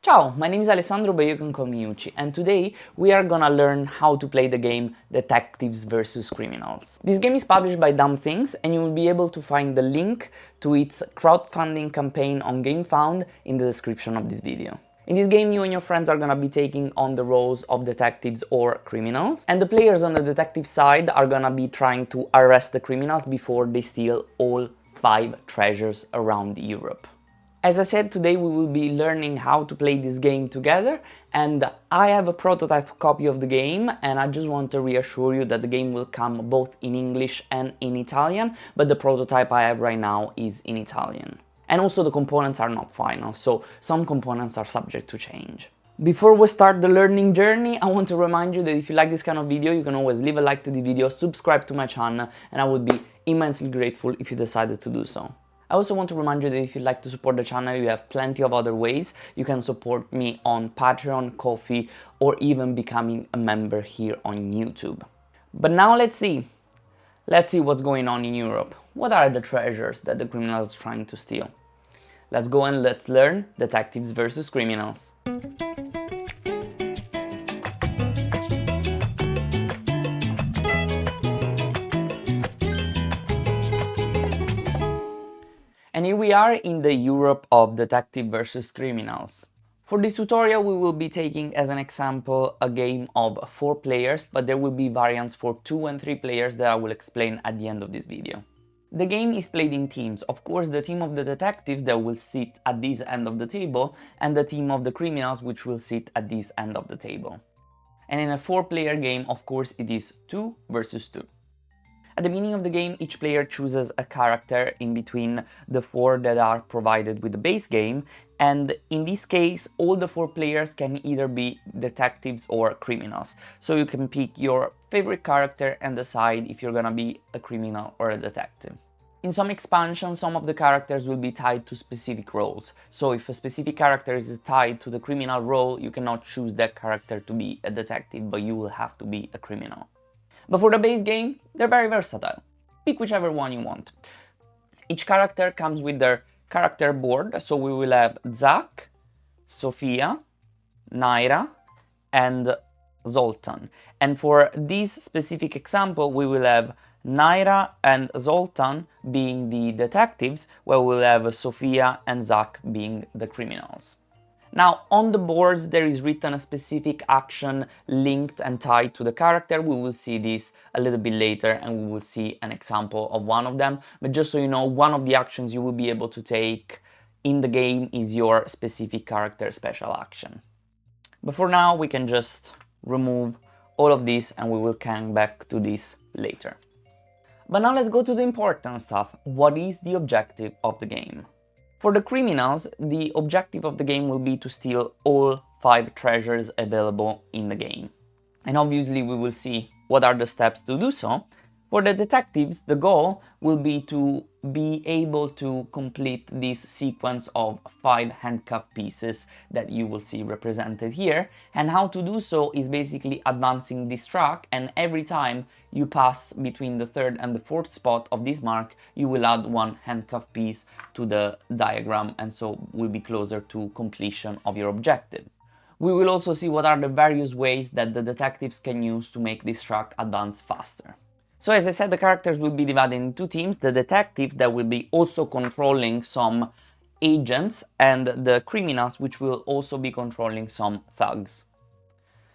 Ciao, my name is Alessandro, but you can call me Uchi, and today we are gonna learn how to play the game Detectives vs Criminals. This game is published by Dumb Things, and you will be able to find the link to its crowdfunding campaign on GameFound in the description of this video. In this game, you and your friends are gonna be taking on the roles of detectives or criminals, and the players on the detective side are gonna be trying to arrest the criminals before they steal all 5 treasures around Europe. As I said, today we will be learning how to play this game together, and I have a prototype copy of the game, and I just want to reassure you that the game will come both in English and in Italian, but the prototype I have right now is in Italian. And also the components are not final, so some components are subject to change. Before we start the learning journey, I want to remind you that if you like this kind of video, you can always leave a like to the video, subscribe to my channel, and I would be immensely grateful if you decided to do so. I also want to remind you that if you'd like to support the channel, you have plenty of other ways. You can support me on Patreon, Ko-fi, or even becoming a member here on YouTube. But now let's see. Let's see what's going on in Europe. What are the treasures that the criminals are trying to steal? Let's go and let's learn Detectives versus Criminals. And here we are in the Europe of Detective vs Criminals. For this tutorial we will be taking as an example a game of 4 players, but there will be variants for 2 and 3 players that I will explain at the end of this video. The game is played in teams, of course the team of the detectives that will sit at this end of the table, and the team of the criminals which will sit at this end of the table. And in a 4-player game, of course, it is 2 versus 2. At the beginning of the game, each player chooses a character in between the 4 that are provided with the base game, and in this case, all the 4 players can either be detectives or criminals. So you can pick your favorite character and decide if you're gonna be a criminal or a detective. In some expansions, some of the characters will be tied to specific roles. So if a specific character is tied to the criminal role, you cannot choose that character to be a detective, but you will have to be a criminal. But for the base game, they're very versatile. Pick whichever one you want. Each character comes with their character board, so we will have Zach, Sofia, Naira, and Zoltan. And for this specific example, we will have Naira and Zoltan being the detectives, while we'll have Sofia and Zach being the criminals. Now, on the boards there is written a specific action linked and tied to the character. We will see this a little bit later and we will see an example of one of them. But just so you know, one of the actions you will be able to take in the game is your specific character special action. But for now, we can just remove all of this and we will come back to this later. But now let's go to the important stuff. What is the objective of the game? For the criminals, the objective of the game will be to steal all 5 treasures available in the game. And obviously we will see what are the steps to do so. For the detectives, the goal will be to be able to complete this sequence of 5 handcuff pieces that you will see represented here. And how to do so is basically advancing this track, and every time you pass between the 3rd and the 4th spot of this mark, you will add 1 handcuff piece to the diagram, and so will be closer to completion of your objective. We will also see what are the various ways that the detectives can use to make this track advance faster. So as I said, the characters will be divided into 2 teams, the detectives that will be also controlling some agents, and the criminals which will also be controlling some thugs.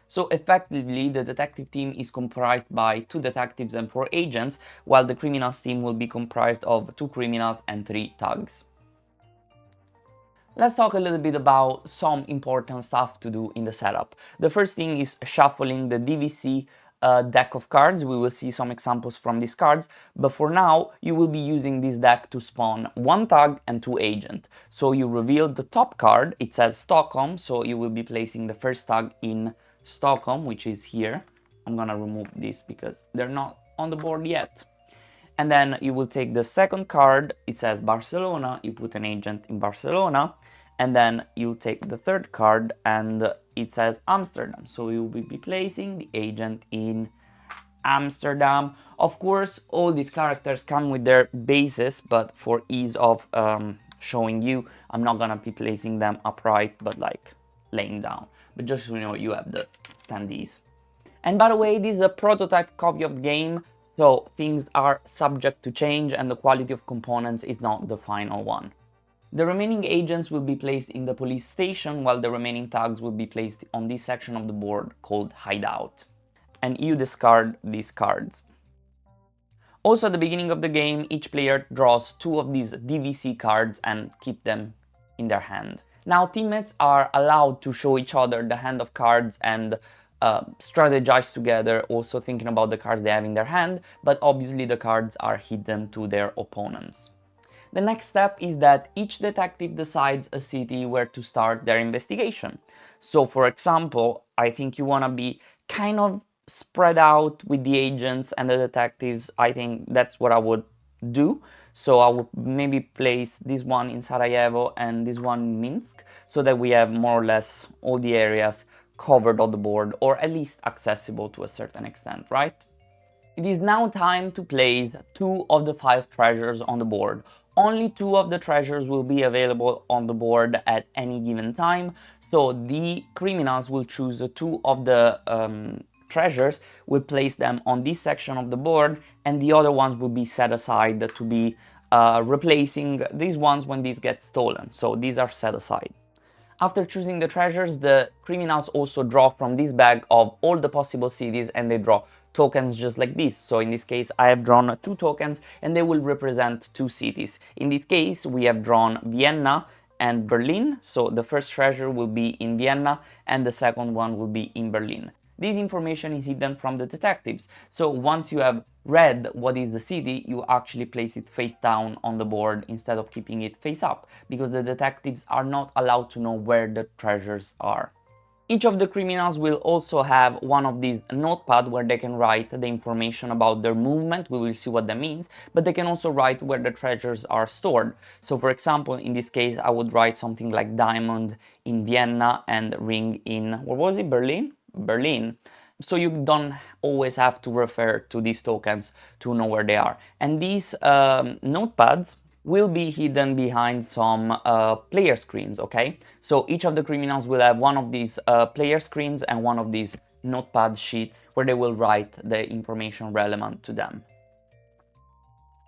So effectively the detective team is comprised by 2 detectives and 4 agents, while the criminals team will be comprised of 2 criminals and 3 thugs. Let's talk a little bit about some important stuff to do in the setup. The first thing is shuffling the DVC deck of cards. We will see some examples from these cards, but for now you will be using this deck to spawn 1 thug and 2 agents. So you reveal the top card, it says Stockholm, so you will be placing the first thug in Stockholm, which is here. I'm gonna remove this because they're not on the board yet. And then you will take the second card, it says Barcelona, you put an agent in Barcelona, and then you'll take the 3rd card and it says Amsterdam, so you will be placing the agent in Amsterdam. Of course, all these characters come with their bases, but for ease of showing you, I'm not gonna be placing them upright, but like laying down. But just so you know, you have the standees. And by the way, this is a prototype copy of the game, so things are subject to change and the quality of components is not the final one. The remaining agents will be placed in the police station, while the remaining thugs will be placed on this section of the board called Hideout. And you discard these cards. Also at the beginning of the game, each player draws 2 of these DVC cards and keep them in their hand. Now teammates are allowed to show each other the hand of cards and strategize together, also thinking about the cards they have in their hand, but obviously the cards are hidden to their opponents. The next step is that each detective decides a city where to start their investigation. So for example, I think you want to be kind of spread out with the agents and the detectives. I think that's what I would do. So I would maybe place this one in Sarajevo and this one in Minsk, so that we have more or less all the areas covered on the board, or at least accessible to a certain extent, right? It is now time to place 2 of the 5 treasures on the board. Only 2 of the treasures will be available on the board at any given time, so the criminals will choose 2 of the treasures, will place them on this section of the board, and the other ones will be set aside to be replacing these ones when these get stolen, so these are set aside. After choosing the treasures, the criminals also draw from this bag of all the possible cities, and they draw tokens just like this. So in this case I have drawn 2 tokens and they will represent 2 cities. In this case we have drawn Vienna and Berlin, so the first treasure will be in Vienna and the second one will be in Berlin. This information is hidden from the detectives, so once you have read what is the city, you actually place it face down on the board instead of keeping it face up, because the detectives are not allowed to know where the treasures are. Each of the criminals will also have one of these notepads where they can write the information about their movement. We will see what that means, but they can also write where the treasures are stored. So for example, in this case, I would write something like diamond in Vienna and ring in, what was it, Berlin? Berlin. So you don't always have to refer to these tokens to know where they are. And these notepads will be hidden behind some player screens, okay? So each of the criminals will have one of these player screens and one of these notepad sheets where they will write the information relevant to them.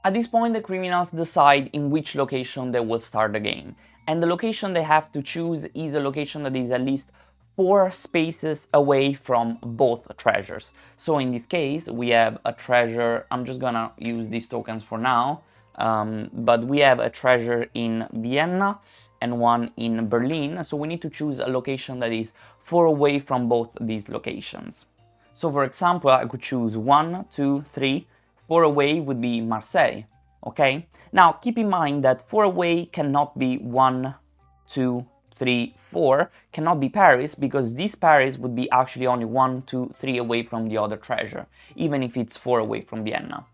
At this point, the criminals decide in which location they will start the game. And the location they have to choose is a location that is at least 4 spaces away from both treasures. So in this case, we have a treasure, I'm just gonna use these tokens for now, but we have a treasure in Vienna and one in Berlin, so we need to choose a location that is 4 away from both these locations. So for example, I could choose 1, 2, 3, 4 away would be Marseille, okay? Now keep in mind that 4 away cannot be 1, 2, 3, 4, cannot be Paris, because this Paris would be actually only 1, 2, 3 away from the other treasure, even if it's 4 away from Vienna.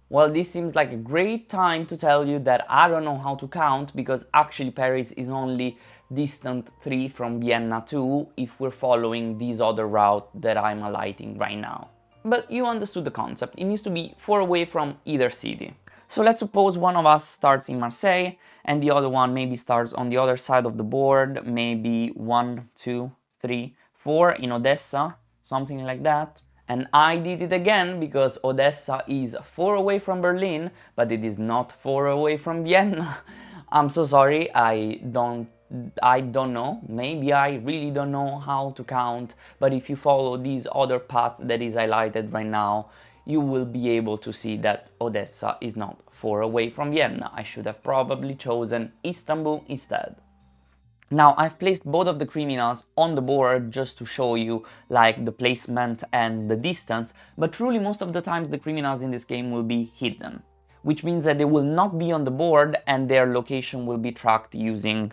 Well, this seems like a great time to tell you that I don't know how to count, because actually Paris is only distant 3 from Vienna 2 if we're following this other route that I'm highlighting right now. But you understood the concept, it needs to be 4 away from either city. So let's suppose one of us starts in Marseille and the other one maybe starts on the other side of the board, maybe 1, 2, 3, 4 in Odessa, something like that. And I did it again because Odessa is 4 away from Berlin, but it is not 4 away from Vienna. I'm so sorry, I don't know, maybe I really don't know how to count, but if you follow this other path that is highlighted right now, you will be able to see that Odessa is not 4 away from Vienna. I should have probably chosen Istanbul instead. Now I've placed both of the criminals on the board just to show you like the placement and the distance, but truly most of the times the criminals in this game will be hidden, which means that they will not be on the board and their location will be tracked using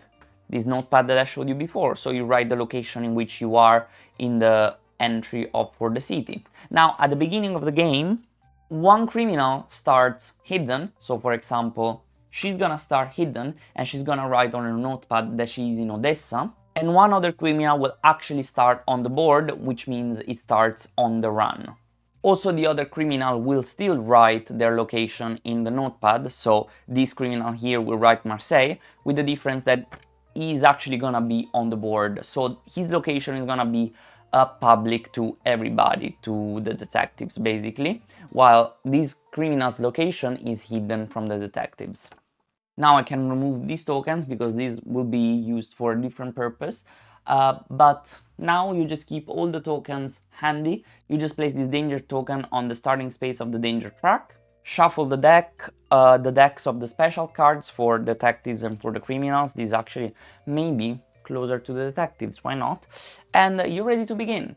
this notepad that I showed you before. So you write the location in which you are in the entry for the city. Now at the beginning of the game, one criminal starts hidden, so for example, she's gonna start hidden and she's gonna write on her notepad that she is in Odessa, and one other criminal will actually start on the board, which means it starts on the run. Also, the other criminal will still write their location in the notepad, so this criminal here will write Marseille, with the difference that is actually gonna be on the board, so his location is gonna be public to everybody, to the detectives basically, while this criminal's location is hidden from the detectives. Now I can remove these tokens because these will be used for a different purpose, but now you just keep all the tokens handy. You just place this danger token on the starting space of the danger track, shuffle the decks of the special cards for detectives and for the criminals. These actually maybe closer to the detectives, why not? And you're ready to begin.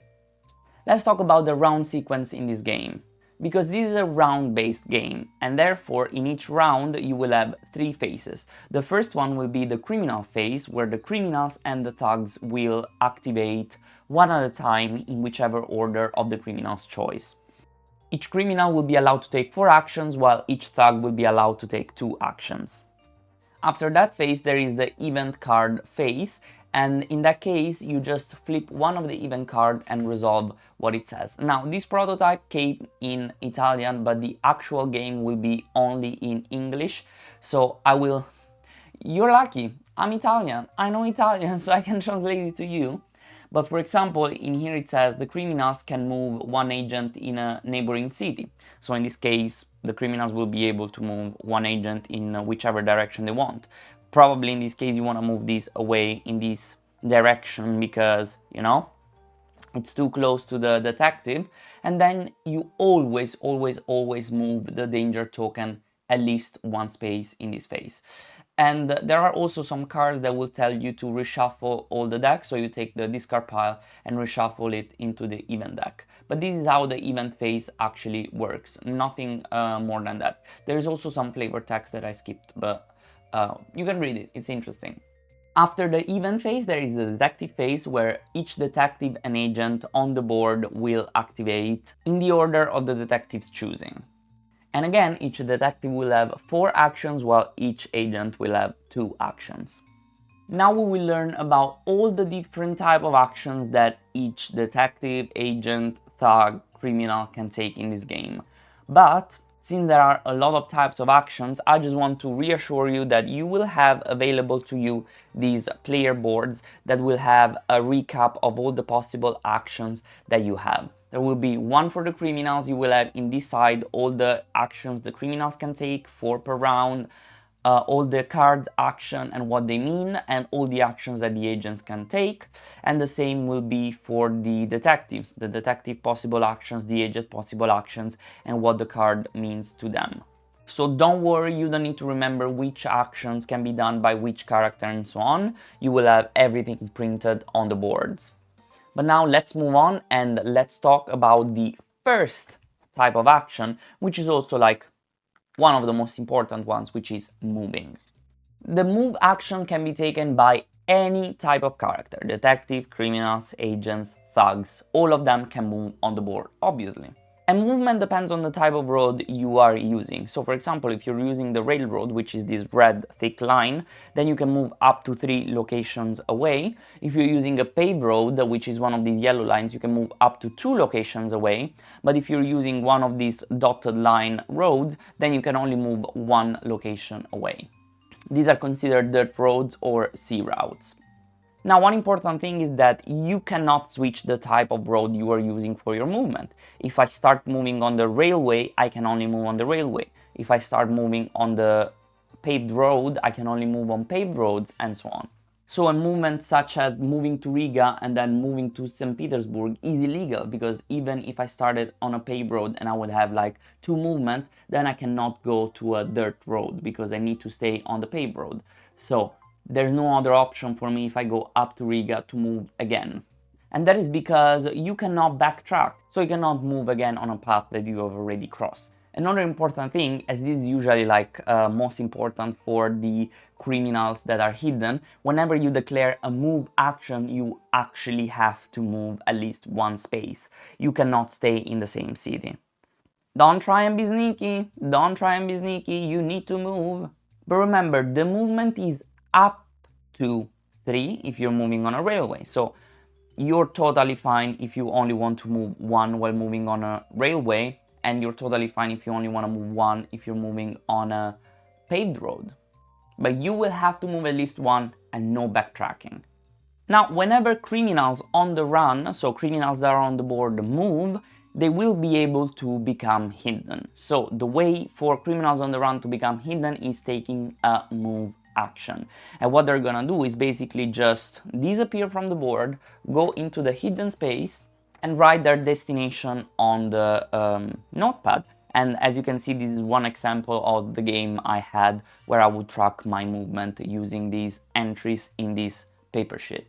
Let's talk about the round sequence in this game. Because this is a round-based game, and therefore in each round you will have 3 phases. The first one will be the criminal phase, where the criminals and the thugs will activate one at a time in whichever order of the criminal's choice. Each criminal will be allowed to take 4 actions, while each thug will be allowed to take 2 actions. After that phase there is the event card phase, and in that case you just flip one of the event card and resolve what it says. Now this prototype came in Italian, but the actual game will be only in English, so you're lucky, I'm Italian, I know Italian, so I can translate it to you. But for example, in here it says the criminals can move one agent in a neighboring city. So in this case, the criminals will be able to move one agent in whichever direction they want. Probably in this case you want to move this away in this direction because, you know, it's too close to the detective. And then you always move the danger token at least one space in this phase. And there are also some cards that will tell you to reshuffle all the decks, so you take the discard pile and reshuffle it into the event deck. But this is how the event phase actually works, nothing more than that. There is also some flavor text that I skipped, but you can read it, it's interesting. After the event phase, there is the detective phase, where each detective and agent on the board will activate in the order of the detective's choosing. And again, each detective will have 4 actions, while each agent will have 2 actions. Now we will learn about all the different type of actions that each detective, agent, thug, criminal can take in this game. But since there are a lot of types of actions, I just want to reassure you that you will have available to you these player boards that will have a recap of all the possible actions that you have. There will be one for the criminals. You will have in this side all the actions the criminals can take, 4 per round, all the cards action and what they mean, and all the actions that the agents can take. And the same will be for the detectives, the detective possible actions, the agent possible actions, and what the card means to them. So don't worry, you don't need to remember which actions can be done by which character and so on. You will have everything printed on the boards. But now let's move on and let's talk about the first type of action, which is also like one of the most important ones, which is moving. The move action can be taken by any type of character: detective, criminals, agents, thugs, all of them can move on the board, obviously. And movement depends on the type of road you are using. So for example, if you're using the railroad, which is this red thick line, then you can move up to 3 locations away. If you're using a paved road, which is one of these yellow lines, you can move up to 2 locations away. But if you're using one of these dotted line roads, then you can only move 1 location away. These are considered dirt roads or sea routes. Now, one important thing is that you cannot switch the type of road you are using for your movement. If I start moving on the railway, I can only move on the railway. If I start moving on the paved road, I can only move on paved roads, and so on. So a movement such as moving to Riga and then moving to St. Petersburg is illegal, because even if I started on a paved road and I would have like 2 movements, then I cannot go to a dirt road because I need to stay on the paved road. So there's no other option for me if I go up to Riga to move again. And that is because you cannot backtrack, so you cannot move again on a path that you have already crossed. Another important thing, as this is usually like most important for the criminals that are hidden, whenever you declare a move action, you actually have to move at least 1 space. You cannot stay in the same city. Don't try and be sneaky, don't try and be sneaky, you need to move. But remember, the movement is up to 3 if you're moving on a railway. So you're totally fine if you only want to move 1 while moving on a railway, and you're totally fine if you only want to move 1 if you're moving on a paved road. But you will have to move at least 1 and no backtracking. Now, whenever criminals on the run, so criminals that are on the board, move, they will be able to become hidden. So the way for criminals on the run to become hidden is taking a move action. And what they're gonna do is basically just disappear from the board, go into the hidden space, and write their destination on the notepad. And as you can see, this is one example of the game I had where I would track my movement using these entries in this paper sheet.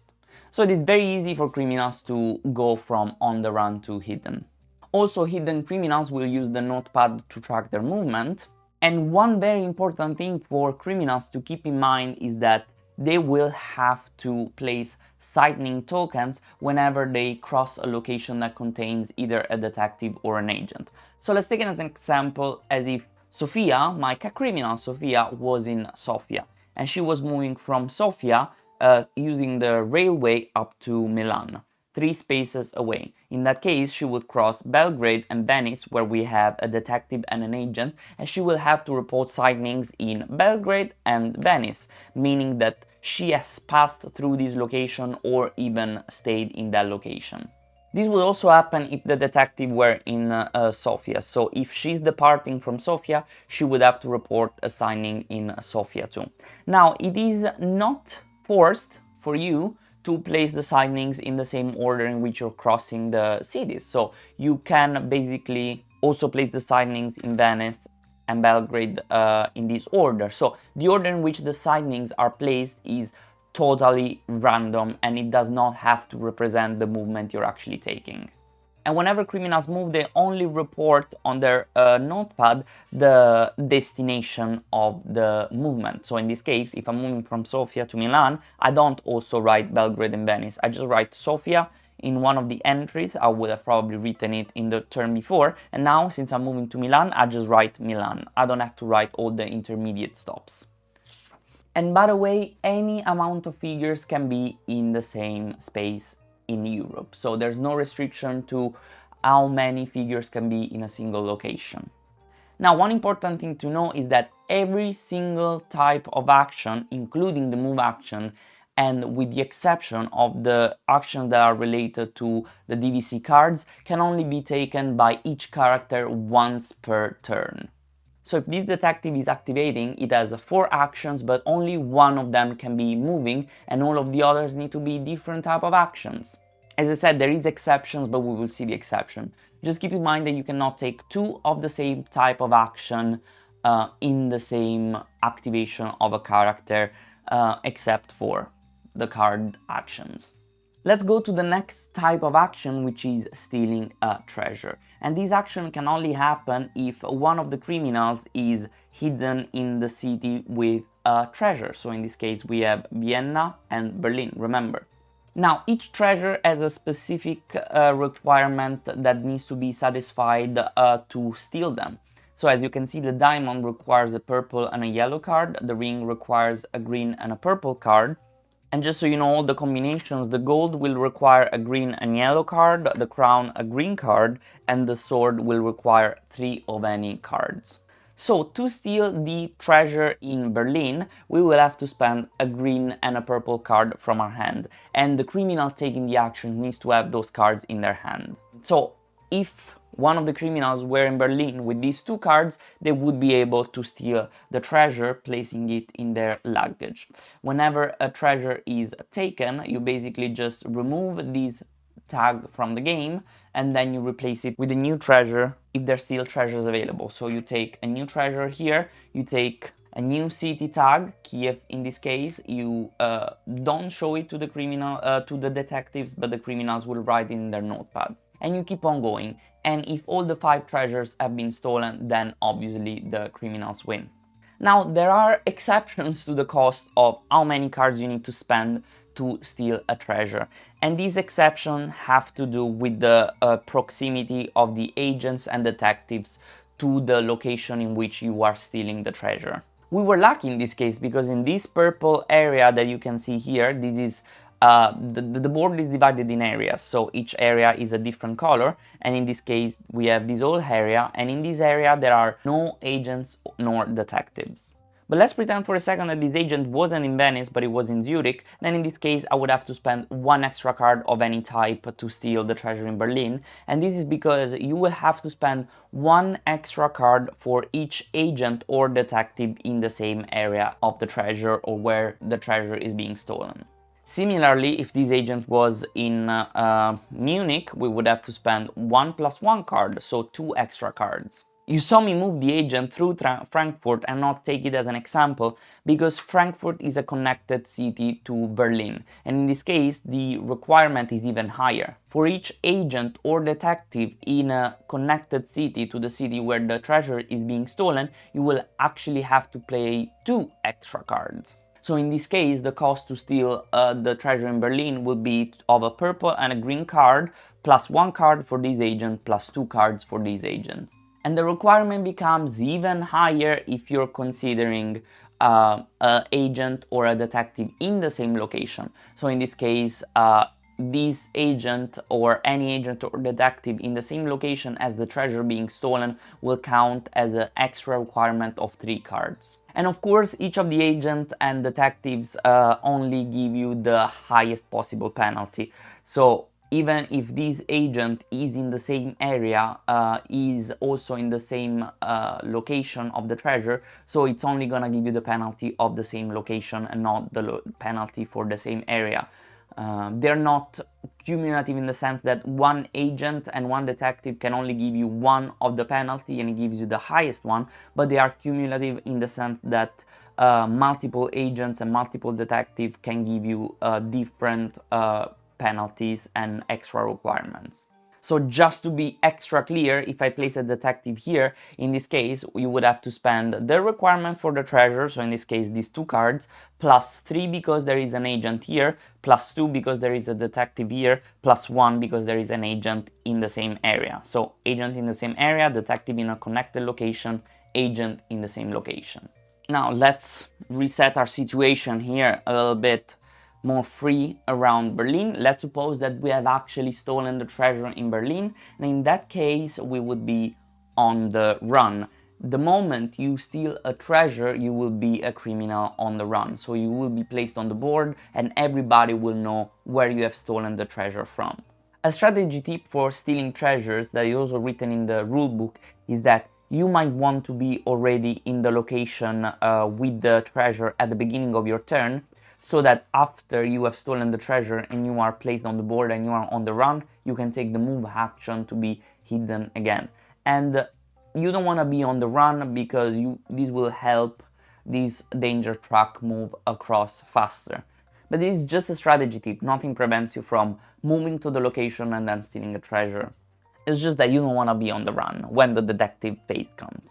So it is very easy for criminals to go from on the run to hidden. Also, hidden criminals will use the notepad to track their movement. And one very important thing for criminals to keep in mind is that they will have to place sightning tokens whenever they cross a location that contains either a detective or an agent. So let's take it as an example as if Sofia, my cat criminal Sofia, was in Sofia and she was moving from Sofia using the railway up to Milan, 3 spaces away. In that case, she would cross Belgrade and Venice, where we have a detective and an agent, and she will have to report sightings in Belgrade and Venice, meaning that she has passed through this location or even stayed in that location. This would also happen if the detective were in Sofia. So if she's departing from Sofia, she would have to report a signing in Sofia too. Now, it is not forced for you to place the signings in the same order in which you're crossing the cities. So you can basically also place the signings in Venice and Belgrade in this order. So the order in which the signings are placed is totally random and it does not have to represent the movement you're actually taking. And whenever criminals move, they only report on their notepad the destination of the movement. So in this case, if I'm moving from Sofia to Milan, I don't also write Belgrade and Venice. I just write Sofia in one of the entries. I would have probably written it in the turn before. And now, since I'm moving to Milan, I just write Milan. I don't have to write all the intermediate stops. And by the way, any amount of figures can be in the same space in Europe. So there's no restriction to how many figures can be in a single location. Now, one important thing to know is that every single type of action, including the move action, and with the exception of the actions that are related to the DVC cards, can only be taken by each character once per turn. So if this detective is activating, it has 4 actions, but only one of them can be moving, and all of the others need to be different type of actions. As I said, there is exceptions, but we will see the exception. Just keep in mind that you cannot take 2 of the same type of action in the same activation of a character, except for the card actions. Let's go to the next type of action, which is stealing a treasure. And this action can only happen if one of the criminals is hidden in the city with a treasure. So in this case, we have Vienna and Berlin, remember. Now, each treasure has a specific requirement that needs to be satisfied to steal them. So as you can see, the diamond requires a purple and a yellow card, the ring requires a green and a purple card. And just so you know all the combinations, the gold will require a green and yellow card, the crown a green card, and the sword will require 3 of any cards. So to steal the treasure in Berlin, we will have to spend a green and a purple card from our hand, and the criminal taking the action needs to have those cards in their hand. So if one of the criminals were in Berlin with these 2 cards, they would be able to steal the treasure, placing it in their luggage. Whenever a treasure is taken, you basically just remove this tag from the game and then you replace it with a new treasure if there's still treasures available. So you take a new treasure here, you take a new city tag, Kiev in this case, you don't show it to the to the detectives, but the criminals will write it in their notepad. And you keep on going. And if all the 5 treasures have been stolen, then obviously the criminals win. Now, there are exceptions to the cost of how many cards you need to spend to steal a treasure. And these exceptions have to do with the proximity of the agents and detectives to the location in which you are stealing the treasure. We were lucky in this case because in this purple area that you can see here, this is the board is divided in areas, so each area is a different color, and in this case we have this whole area, and in this area there are no agents nor detectives. But let's pretend for a second that this agent wasn't in Venice, but it was in Zurich. Then in this case, I would have to spend one extra card of any type to steal the treasure in Berlin. And this is because you will have to spend one extra card for each agent or detective in the same area of the treasure or where the treasure is being stolen. Similarly, if this agent was in Munich, we would have to spend 1+1 card, so 2 extra cards. You saw me move the agent through Frankfurt and not take it as an example because Frankfurt is a connected city to Berlin, and in this case the requirement is even higher. For each agent or detective in a connected city to the city where the treasure is being stolen, you will actually have to play 2 extra cards. So in this case, the cost to steal the treasure in Berlin will be of a purple and a green card, plus 1 card for this agent, plus 2 cards for these agents. And the requirement becomes even higher if you're considering an agent or a detective in the same location. So in this case, this agent or any agent or detective in the same location as the treasure being stolen will count as an extra requirement of 3 cards. And of course, each of the agents and detectives only give you the highest possible penalty. So even if this agent is in the same area, is also in the same location of the treasure, so it's only gonna give you the penalty of the same location and not the penalty for the same area. They're not cumulative in the sense that one agent and one detective can only give you one of the penalty and it gives you the highest one, but they are cumulative in the sense that multiple agents and multiple detectives can give you different penalties and extra requirements. So just to be extra clear, if I place a detective here, in this case, you would have to spend the requirement for the treasure, so in this case, these 2 cards, plus 3 because there is an agent here, plus 2 because there is a detective here, plus 1 because there is an agent in the same area. So agent in the same area, detective in a connected location, agent in the same location. Now let's reset our situation here a little bit more free around Berlin. Let's suppose that we have actually stolen the treasure in Berlin, and in that case we would be on the run. The moment you steal a treasure, you will be a criminal on the run, so you will be placed on the board and everybody will know where you have stolen the treasure from. A strategy tip for stealing treasures that is also written in the rulebook is that you might want to be already in the location with the treasure at the beginning of your turn, so that after you have stolen the treasure and you are placed on the board and you are on the run, you can take the move action to be hidden again. And you don't want to be on the run because this will help this danger truck move across faster. But this is just a strategy tip, nothing prevents you from moving to the location and then stealing a treasure. It's just that you don't want to be on the run when the detective phase comes.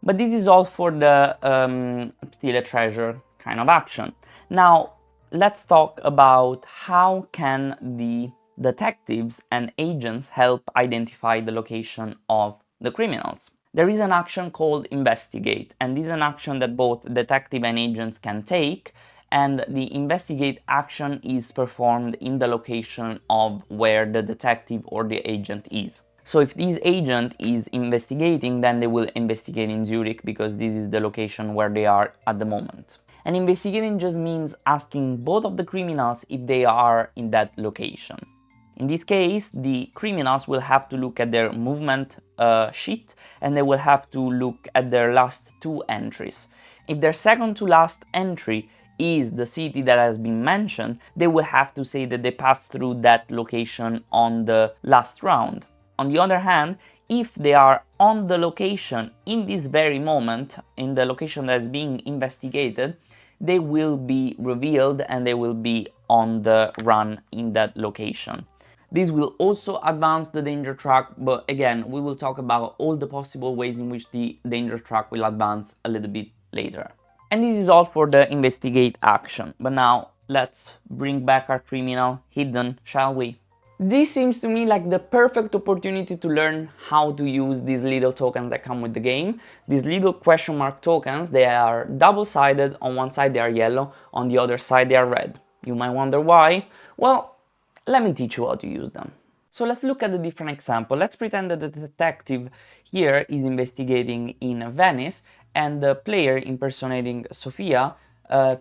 But this is all for the steal a treasure kind of action. Now, let's talk about how can the detectives and agents help identify the location of the criminals. There is an action called investigate, and this is an action that both detective and agents can take, and the investigate action is performed in the location of where the detective or the agent is. So if this agent is investigating, then they will investigate in Zurich because this is the location where they are at the moment. And investigating just means asking both of the criminals if they are in that location. In this case, the criminals will have to look at their movement sheet and they will have to look at their last 2 entries. If their second to last entry is the city that has been mentioned, they will have to say that they passed through that location on the last round. On the other hand, if they are on the location in this very moment, in the location that is being investigated, they will be revealed and they will be on the run in that location. This will also advance the danger track, but again, we will talk about all the possible ways in which the danger track will advance a little bit later. And this is all for the investigate action. But now, let's bring back our criminal hidden, shall we? This seems to me like the perfect opportunity to learn how to use these little tokens that come with the game. These little question mark tokens, they are double-sided. On one side they are yellow, on the other side they are red. You might wonder why. Well, let me teach you how to use them. So let's look at a different example. Let's pretend that the detective here is investigating in Venice, and the player impersonating Sofia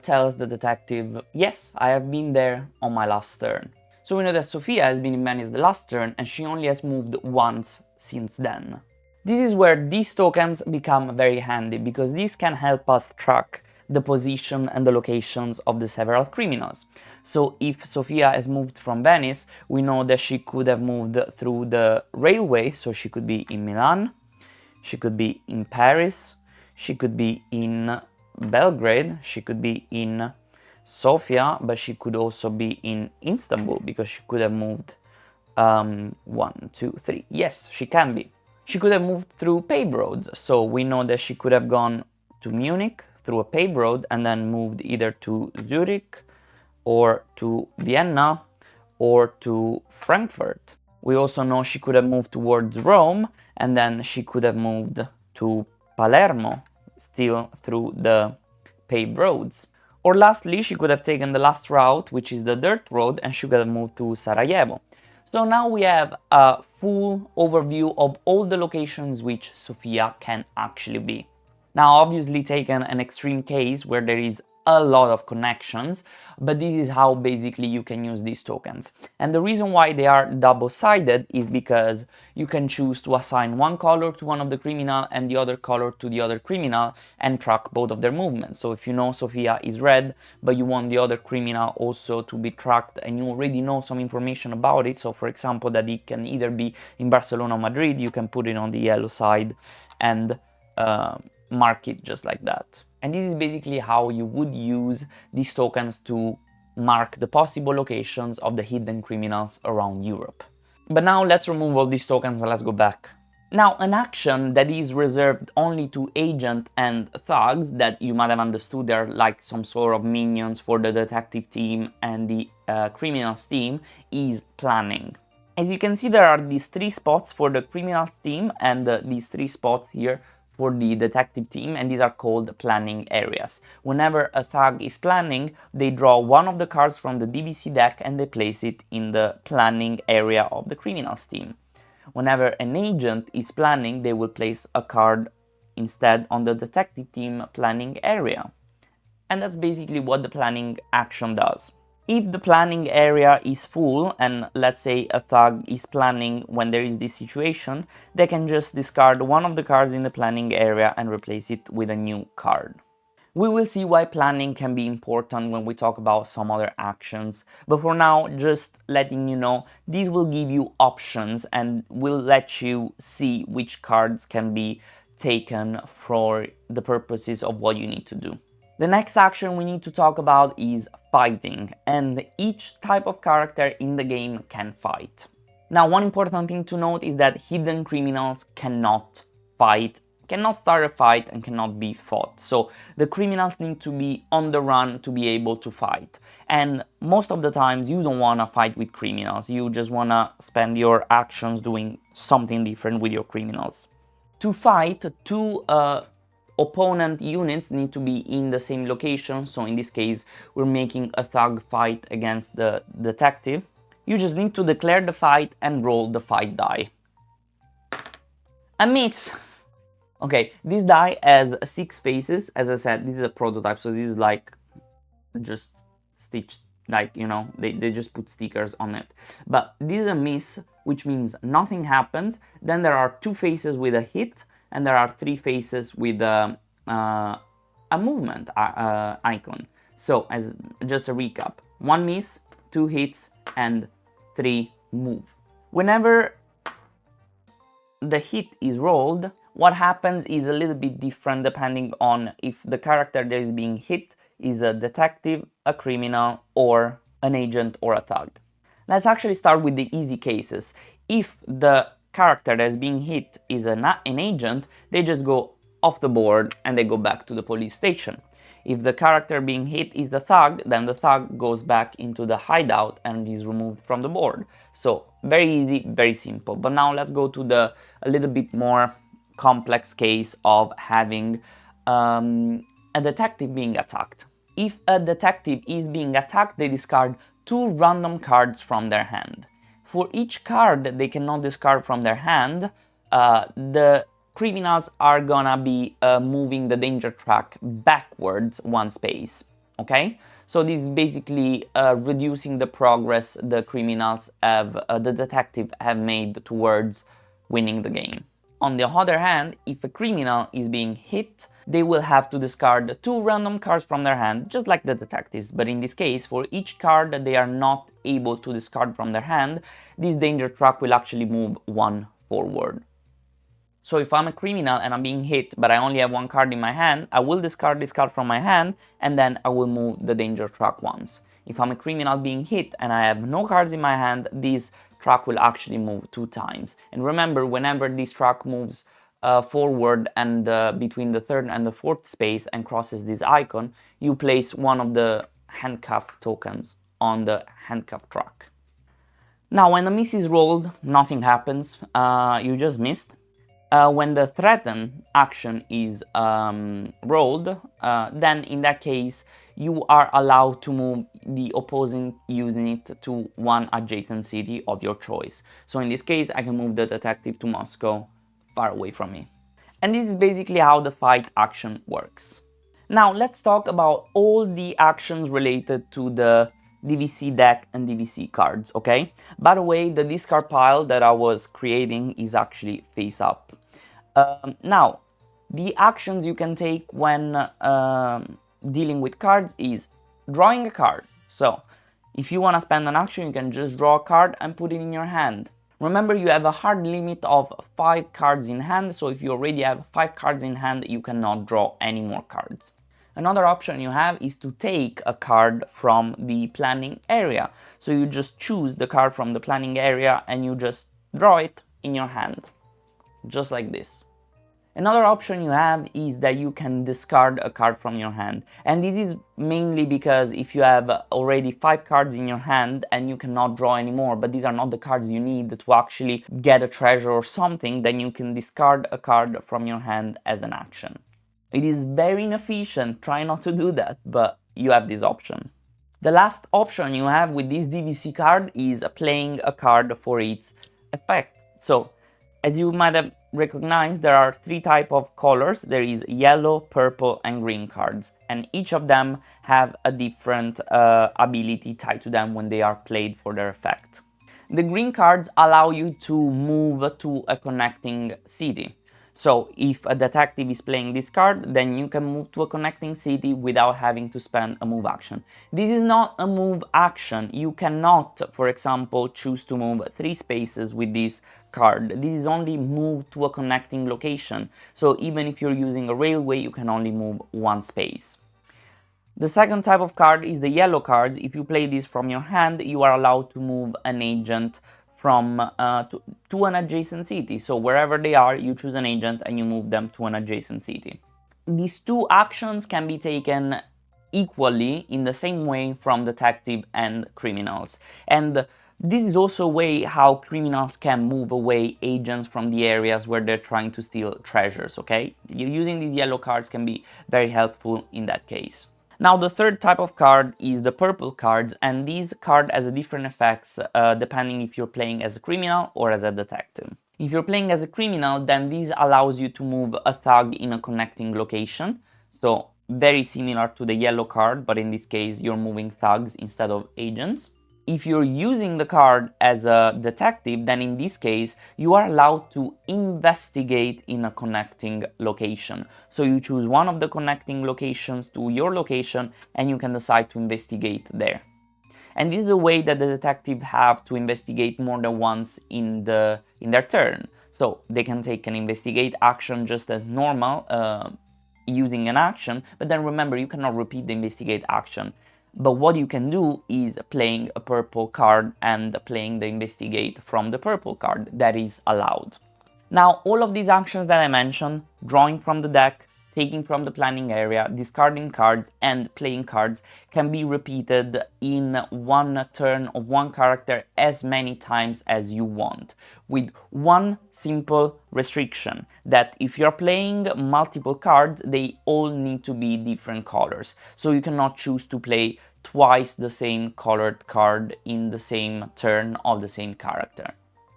tells the detective, yes, I have been there on my last turn. So we know that Sofia has been in Venice the last turn, and she only has moved once since then. This is where these tokens become very handy, because these can help us track the position and the locations of the several criminals. So if Sofia has moved from Venice, we know that she could have moved through the railway, so she could be in Milan, she could be in Paris, she could be in Belgrade, she could be in Sofia, but she could also be in Istanbul, because she could have moved 1, 2, 3. Yes, she can be. She could have moved through paved roads, so we know that she could have gone to Munich through a paved road and then moved either to Zurich or to Vienna or to Frankfurt. We also know she could have moved towards Rome, and then she could have moved to Palermo, still through the paved roads. Or lastly, she could have taken the last route, which is the dirt road, and she could have moved to Sarajevo. So now we have a full overview of all the locations which Sofia can actually be. Now, obviously taken an extreme case where there is a lot of connections, but this is how basically you can use these tokens. And the reason why they are double-sided is because you can choose to assign one color to one of the criminal and the other color to the other criminal and track both of their movements. So if you know Sofia is red, but you want the other criminal also to be tracked and you already know some information about it, so for example that it can either be in Barcelona or Madrid, you can put it on the yellow side and mark it just like that. And this is basically how you would use these tokens to mark the possible locations of the hidden criminals around Europe. But now let's remove all these tokens and let's go back. Now, an action that is reserved only to agent and thugs that you might have understood are like some sort of minions for the detective team and the criminals team is planning. As you can see, there are these 3 spots for the criminals team and these 3 spots here for the detective team, and these are called planning areas. Whenever a thug is planning, they draw one of the cards from the DVC deck and they place it in the planning area of the criminals team. Whenever an agent is planning, they will place a card instead on the detective team planning area. And that's basically what the planning action does. If the planning area is full, and let's say a thug is planning when there is this situation, they can just discard one of the cards in the planning area and replace it with a new card. We will see why planning can be important when we talk about some other actions, but for now, just letting you know, these will give you options and will let you see which cards can be taken for the purposes of what you need to do. The next action we need to talk about is fighting, and each type of character in the game can fight. Now, one important thing to note is that hidden criminals cannot fight, cannot start a fight and cannot be fought. So the criminals need to be on the run to be able to fight. And most of the times you don't want to fight with criminals, you just want to spend your actions doing something different with your criminals. To fight, 2 opponent units need to be in the same location, so in this case we're making a thug fight against the detective. You just need to declare the fight and roll the fight die. A miss! Okay, this die has 6 faces. As I said, this is a prototype, so this is like just stitched, like, you know, they just put stickers on it. But this is a miss, which means nothing happens. Then there are 2 faces with a hit, and there are 3 faces with a movement icon. So, as just a recap, 1 miss, 2 hits, and 3 move. Whenever the hit is rolled, what happens is a little bit different depending on if the character that is being hit is a detective, a criminal, or an agent or a thug. Let's actually start with the easy cases. If the character that is being hit is an agent, they just go off the board and they go back to the police station. If the character being hit is the thug, then the thug goes back into the hideout and is removed from the board. So very easy, very simple. But now let's go to the a little bit more complex case of having a detective being attacked. If a detective is being attacked, they discard 2 random cards from their hand. For each card they cannot discard from their hand, the criminals are gonna be moving the danger track backwards one space, okay? So this is basically reducing the progress the criminals have, the detective have made towards winning the game. On the other hand, if a criminal is being hit, they will have to discard 2 random cards from their hand, just like the detectives, but in this case, for each card that they are not able to discard from their hand, this danger track will actually move 1 forward. So if I'm a criminal and I'm being hit, but I only have 1 card in my hand, I will discard this card from my hand, and then I will move the danger track once. If I'm a criminal being hit and I have no cards in my hand, this track will actually move 2 times. And remember, whenever this track moves forward and between the 3rd and the 4th space and crosses this icon, you place one of the handcuff tokens on the handcuff track. Now, when the miss is rolled, nothing happens, you just missed. When the threaten action is rolled, then in that case you are allowed to move the opposing unit to one adjacent city of your choice. So in this case I can move the detective to Moscow, far away from me. And this is basically how the fight action works. Now let's talk about all the actions related to the DVC deck and DVC cards, okay? By the way, the discard pile that I was creating is actually face up. Now, the actions you can take when dealing with cards is drawing a card. So, if you want to spend an action, you can just draw a card and put it in your hand. Remember, you have a hard limit of 5 cards in hand, so if you already have 5 cards in hand, you cannot draw any more cards. Another option you have is to take a card from the planning area. So you just choose the card from the planning area and you just draw it in your hand, just like this. Another option you have is that you can discard a card from your hand, and this is mainly because if you have already 5 cards in your hand and you cannot draw anymore, but these are not the cards you need to actually get a treasure or something, then you can discard a card from your hand as an action. It is very inefficient, try not to do that, but you have this option. The last option you have with this DVC card is playing a card for its effect. So, as you might have recognized, there are 3 types of colors. There is yellow, purple and green cards, and each of them have a different ability tied to them when they are played for their effect. The green cards allow you to move to a connecting city. So if a detective is playing this card, then you can move to a connecting city without having to spend a move action. This is not a move action. You cannot, for example, choose to move 3 spaces with this card. This is only move to a connecting location. So even if you're using a railway, you can only move 1 space. The second type of card is the yellow cards. If you play this from your hand, you are allowed to move an agent from to an adjacent city. So wherever they are, you choose an agent and you move them to an adjacent city. These 2 actions can be taken equally in the same way from detective and criminals. And this is also a way how criminals can move away agents from the areas where they're trying to steal treasures, okay? Using these yellow cards can be very helpful in that case. Now the third type of card is the purple cards, and these cards has a different effects depending if you're playing as a criminal or as a detective. If you're playing as a criminal, then this allows you to move a thug in a connecting location. So very similar to the yellow card, but in this case you're moving thugs instead of agents. If you're using the card as a detective, then in this case, you are allowed to investigate in a connecting location. So you choose one of the connecting locations to your location and you can decide to investigate there. And this is a way that the detective have to investigate more than once in their turn. So they can take an investigate action just as normal, using an action, but then remember, you cannot repeat the investigate action. But what you can do is playing a purple card and playing the investigate from the purple card. That is allowed. Now, all of these actions that I mentioned, drawing from the deck, taking from the planning area, discarding cards, and playing cards, can be repeated in one turn of one character as many times as you want, with one simple restriction, that if you're playing multiple cards, they all need to be different colors. So you cannot choose to play twice the same colored card in the same turn of the same character.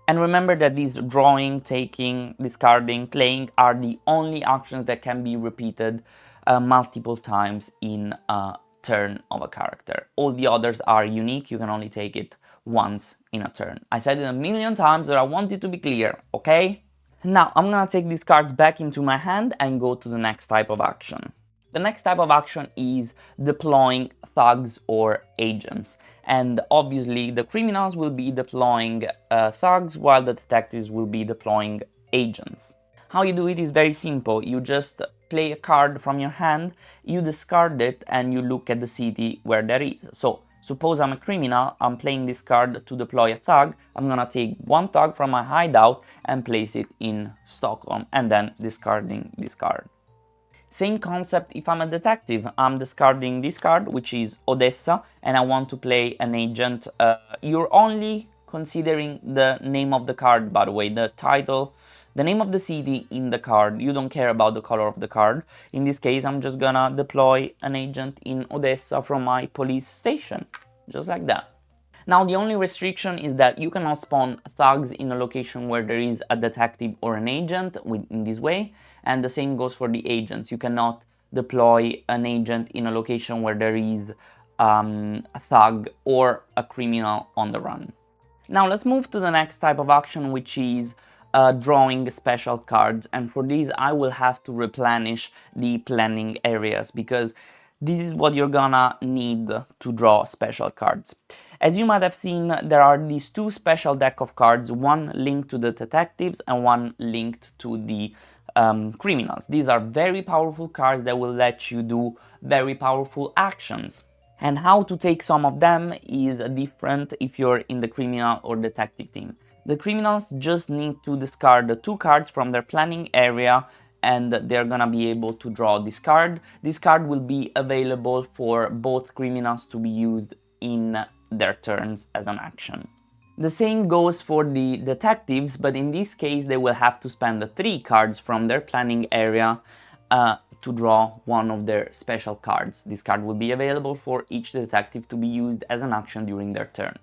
And remember that these drawing, taking, discarding, playing are the only actions that can be repeated multiple times in a turn of a character. All the others are unique, you can only take it once in a turn. I said it a million times, but I want it to be clear, okay? Now I'm gonna take these cards back into my hand and go to the next type of action. The next type of action is deploying thugs or agents. And obviously the criminals will be deploying thugs while the detectives will be deploying agents. How you do it is very simple. You just play a card from your hand, you discard it, and you look at the city where there is. So suppose I'm a criminal, I'm playing this card to deploy a thug, I'm gonna take one thug from my hideout and place it in Stockholm, and then discarding this card. Same concept if I'm a detective. I'm discarding this card, which is Odessa, and I want to play an agent. You're only considering the name of the card, by the way, the title, the name of the city in the card. You don't care about the color of the card. In this case, I'm just gonna deploy an agent in Odessa from my police station, just like that. Now, the only restriction is that you cannot spawn thugs in a location where there is a detective or an agent in this way, and the same goes for the agents. You cannot deploy an agent in a location where there is a thug or a criminal on the run. Now, let's move to the next type of action, which is drawing special cards, and for this I will have to replenish the planning areas because this is what you're gonna need to draw special cards. As you might have seen, there are these two special deck of cards, one linked to the detectives and one linked to the criminals. These are very powerful cards that will let you do very powerful actions. And how to take some of them is different if you're in the criminal or detective team. The criminals just need to discard the two cards from their planning area and they're gonna be able to draw this card. This card will be available for both criminals to be used in their turns as an action. The same goes for the detectives, but in this case they will have to spend the three cards from their planning area to draw one of their special cards. This card will be available for each detective to be used as an action during their turn.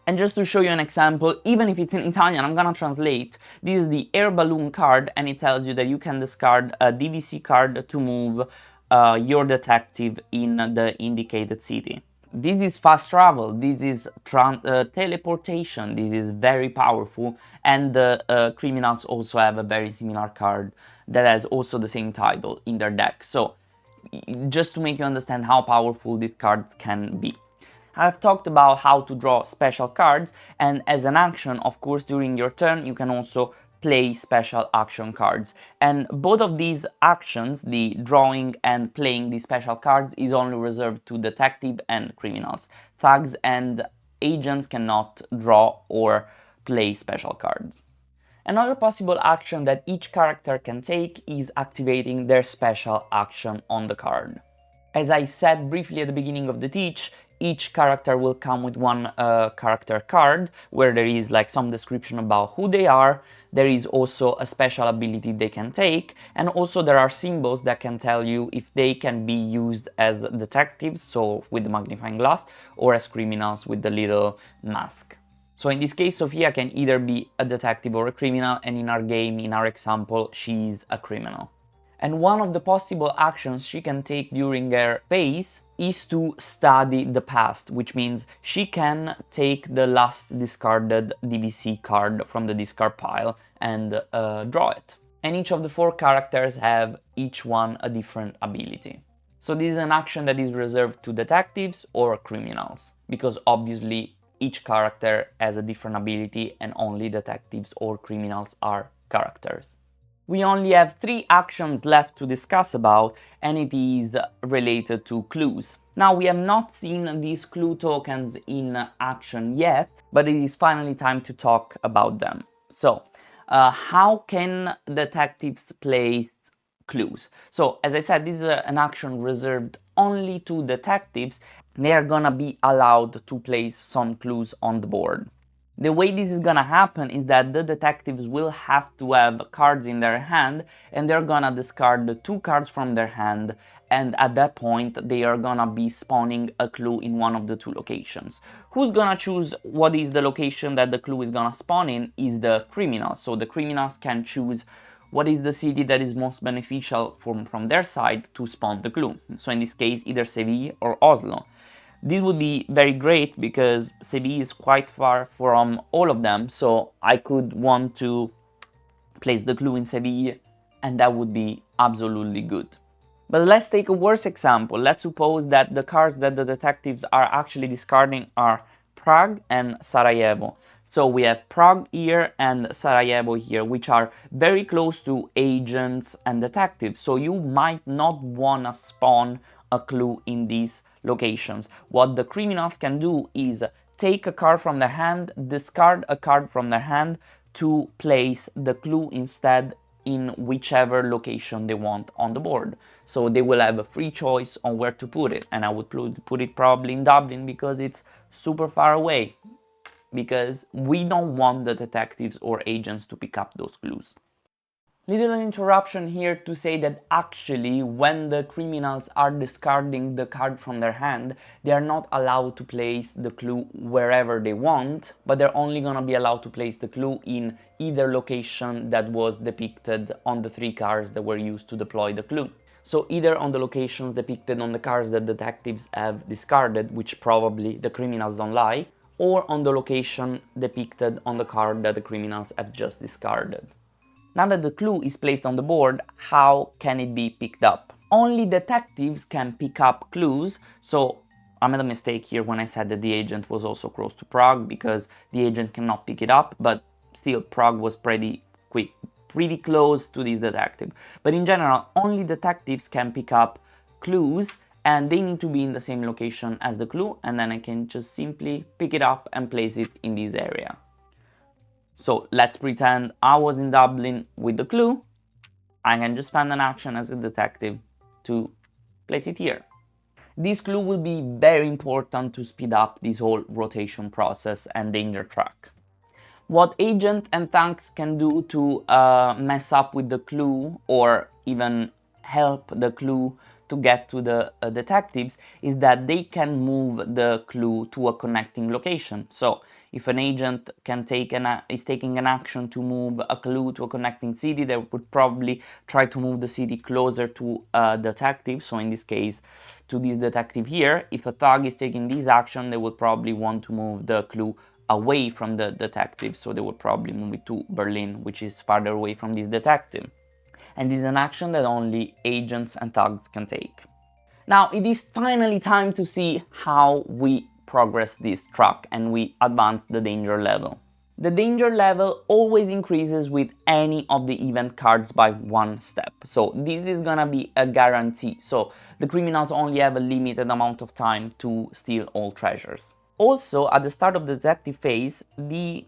And just to show you an example, even if it's in Italian, I'm gonna translate. This is the air balloon card, and it tells you that you can discard a DVC card to move your detective in the indicated city. This is fast travel, this is teleportation, this is very powerful, and the criminals also have a very similar card that has also the same title in their deck. So, just to make you understand how powerful these cards can be. I've talked about how to draw special cards, and as an action, of course, during your turn, you can also play special action cards. And both of these actions, the drawing and playing these special cards, is only reserved to detective and criminals. Thugs and agents cannot draw or play special cards. Another possible action that each character can take is activating their special action on the card. As I said briefly at the beginning of the teach, each character will come with one character card where there is like some description about who they are. There is also a special ability they can take, and also there are symbols that can tell you if they can be used as detectives, so with the magnifying glass, or as criminals with the little mask. So in this case, Sophia can either be a detective or a criminal, and in our game, in our example, she's a criminal. And one of the possible actions she can take during her phase is to study the past, which means she can take the last discarded DVC card from the discard pile and draw it. And each of the four characters have each one a different ability. So this is an action that is reserved to detectives or criminals, because obviously each character has a different ability and only detectives or criminals are characters. We only have 3 actions left to discuss about, and it is related to clues. Now, we have not seen these clue tokens in action yet, but it is finally time to talk about them. So, how can detectives place clues? So, as I said, this is an action reserved only to detectives. They are gonna be allowed to place some clues on the board. The way this is gonna happen is that the detectives will have to have cards in their hand, and they're gonna discard the 2 cards from their hand and at that point they are gonna be spawning a clue in one of the two locations. Who's gonna choose what is the location that the clue is gonna spawn in is the criminal. So the criminals can choose what is the city that is most beneficial from their side to spawn the clue. So in this case, either Seville or Oslo. This would be very great because Seville is quite far from all of them, so I could want to place the clue in Seville, and that would be absolutely good. But let's take a worse example. Let's suppose that the cards that the detectives are actually discarding are Prague and Sarajevo. So we have Prague here and Sarajevo here, which are very close to agents and detectives. So you might not wanna spawn a clue in these locations. What the criminals can do is take a card from their hand, discard a card from their hand to place the clue instead in whichever location they want on the board. So they will have a free choice on where to put it, and I would put it probably in Dublin because it's super far away, because we don't want the detectives or agents to pick up those clues. Little interruption here to say that actually when the criminals are discarding the card from their hand, they are not allowed to place the clue wherever they want, but they're only gonna be allowed to place the clue in either location that was depicted on the 3 cards that were used to deploy the clue. So either on the locations depicted on the cards that detectives have discarded, which probably the criminals don't like, or on the location depicted on the card that the criminals have just discarded. Now that the clue is placed on the board, how can it be picked up? Only detectives can pick up clues, so I made a mistake here when I said that the agent was also close to Prague, because the agent cannot pick it up, but still Prague was pretty close to this detective. But in general, only detectives can pick up clues, and they need to be in the same location as the clue, and then I can just simply pick it up and place it in this area. So let's pretend I was in Dublin with the clue. I can just spend an action as a detective to place it here. This clue will be very important to speed up this whole rotation process and danger track. What agent and tanks can do to mess up with the clue or even help the clue to get to the detectives is that they can move the clue to a connecting location. So if an agent is taking an action to move a clue to a connecting city, they would probably try to move the city closer to a detective. So in this case, to this detective here. If a thug is taking this action, they would probably want to move the clue away from the detective. So they would probably move it to Berlin, which is farther away from this detective. And this is an action that only agents and thugs can take. Now it is finally time to see how we progress this track and we advance the danger level. The danger level always increases with any of the event cards by 1 step. So this is gonna be a guarantee. So the criminals only have a limited amount of time to steal all treasures. Also, at the start of the detective phase, the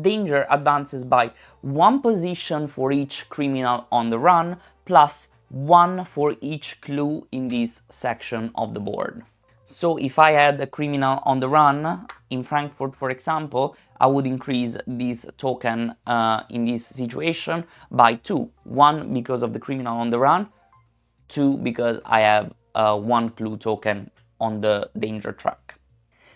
danger advances by 1 position for each criminal on the run, plus 1 for each clue in this section of the board. So if I had a criminal on the run in Frankfurt, for example, I would increase this token in this situation by 2. 1 because of the criminal on the run, 2 because I have 1 clue token on the danger track.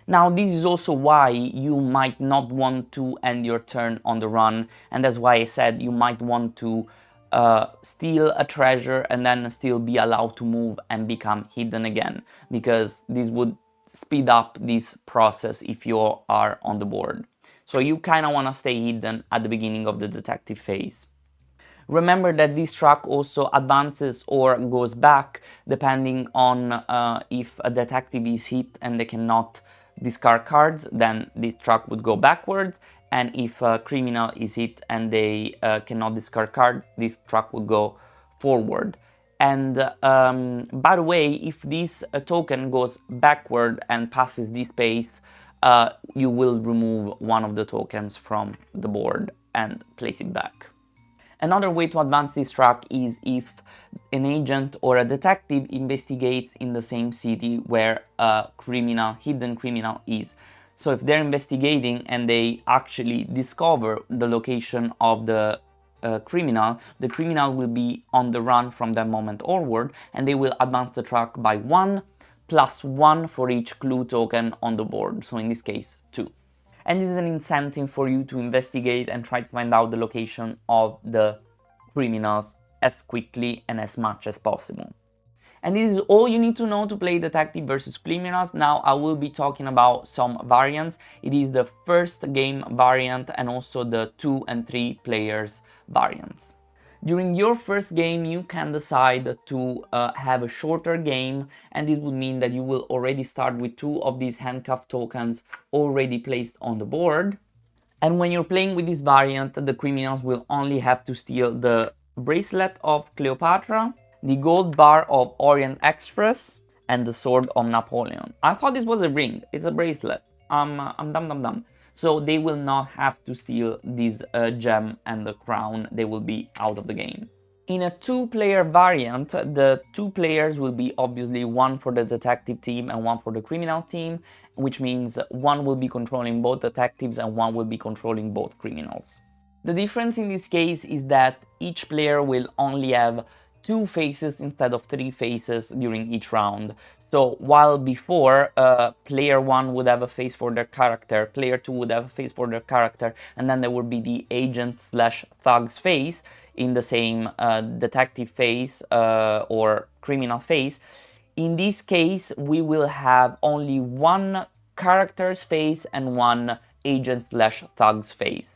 Now this is also why you might not want to end your turn on the run, and that's why I said you might want to steal a treasure and then still be allowed to move and become hidden again, because this would speed up this process if you are on the board. So you kind of want to stay hidden at the beginning of the detective phase. Remember that this track also advances or goes back depending on if a detective is hit and they cannot discard cards, then this track would go backwards, and if a criminal is hit and they cannot discard cards, this track would go forward. And by the way, if this token goes backward and passes this space, you will remove 1 of the tokens from the board and place it back. Another way to advance this track is if an agent or a detective investigates in the same city where a hidden criminal is. So if they're investigating and they actually discover the location of the criminal, the criminal will be on the run from that moment onward, and they will advance the track by 1 plus 1 for each clue token on the board, so in this case 2. And this is an incentive for you to investigate and try to find out the location of the criminals as quickly and as much as possible. And this is all you need to know to play Detective versus Criminals. Now I will be talking about some variants. It is the first game variant and also the 2 and 3 players variants. During your first game, you can decide to have a shorter game, and this would mean that you will already start with 2 of these handcuff tokens already placed on the board. And when you're playing with this variant, the criminals will only have to steal the bracelet of Cleopatra, the gold bar of Orient Express, and the sword of Napoleon. I thought this was a ring. It's a bracelet. I'm dumb. So they will not have to steal this gem and the crown. They will be out of the game. In a 2-player variant, the 2 players will be obviously one for the detective team and one for the criminal team, which means one will be controlling both detectives and one will be controlling both criminals. The difference in this case is that each player will only have 2 phases instead of 3 phases during each round. So while before player 1 would have a phase for their character, player 2 would have a phase for their character, and then there would be the agent slash thug's phase in the same detective phase or criminal phase. In this case, we will have only 1 character's phase and 1 agent slash thug's phase.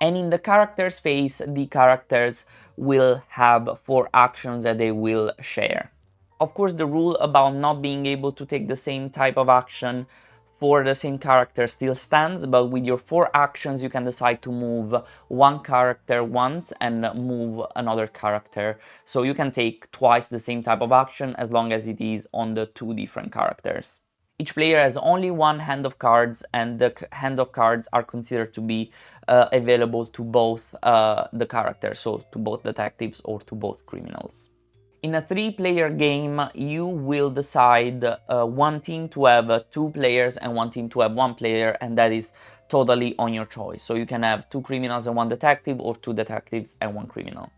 And in the character's phase, the characters will have 4 actions that they will share. Of course, the rule about not being able to take the same type of action for the same character still stands, but with your 4 actions you can decide to move 1 character once and move another character. So you can take twice the same type of action as long as it is on the 2 different characters. Each player has only 1 hand of cards, and the hand of cards are considered to be available to both the characters, so to both detectives or to both criminals. In a 3-player game, you will decide one team to have 2 players and one team to have 1 player, and that is totally on your choice. So you can have 2 criminals and 1 detective, or 2 detectives and 1 criminal.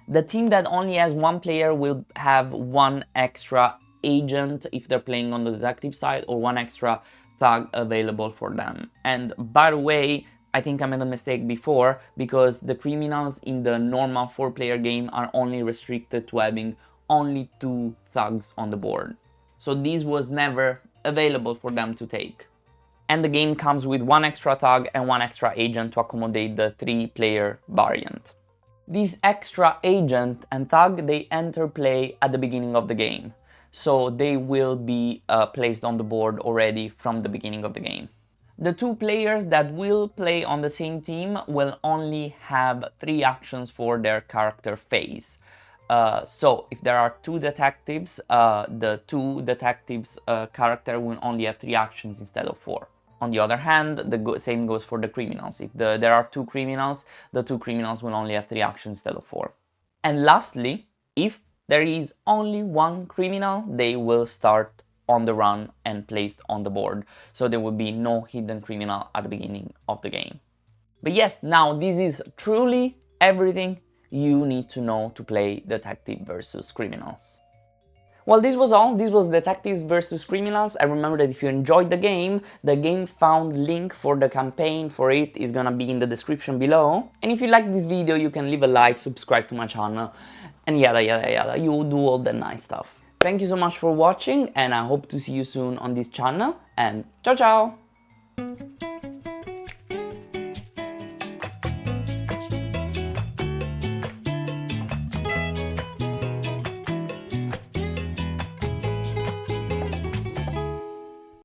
The team that only has 1 player will have 1 extra agent if they're playing on the detective side, or 1 extra thug available for them. And by the way, I think I made a mistake before, because the criminals in the normal 4-player game are only restricted to having only 2 thugs on the board. So this was never available for them to take. And the game comes with 1 extra thug and 1 extra agent to accommodate the 3-player variant. These extra agent and thug, they enter play at the beginning of the game. So they will be placed on the board already from the beginning of the game. The 2 players that will play on the same team will only have 3 actions for their character phase. So if there are 2 detectives, the 2 detectives character will only have 3 actions instead of 4. On the other hand, the same goes for the criminals. If there are 2 criminals, the 2 criminals will only have 3 actions instead of 4. And lastly, if there is only 1 criminal, they will start on the run and placed on the board. So there will be no hidden criminal at the beginning of the game. But yes, now this is truly everything you need to know to play Detective versus Criminals. Well, this was all. This was Detectives versus Criminals. I remember that if you enjoyed the game found link for the campaign for it is gonna be in the description below. And if you like this video, you can leave a like, subscribe to my channel, and yada yada yada. You do all the nice stuff. Thank you so much for watching, and I hope to see you soon on this channel, and ciao ciao!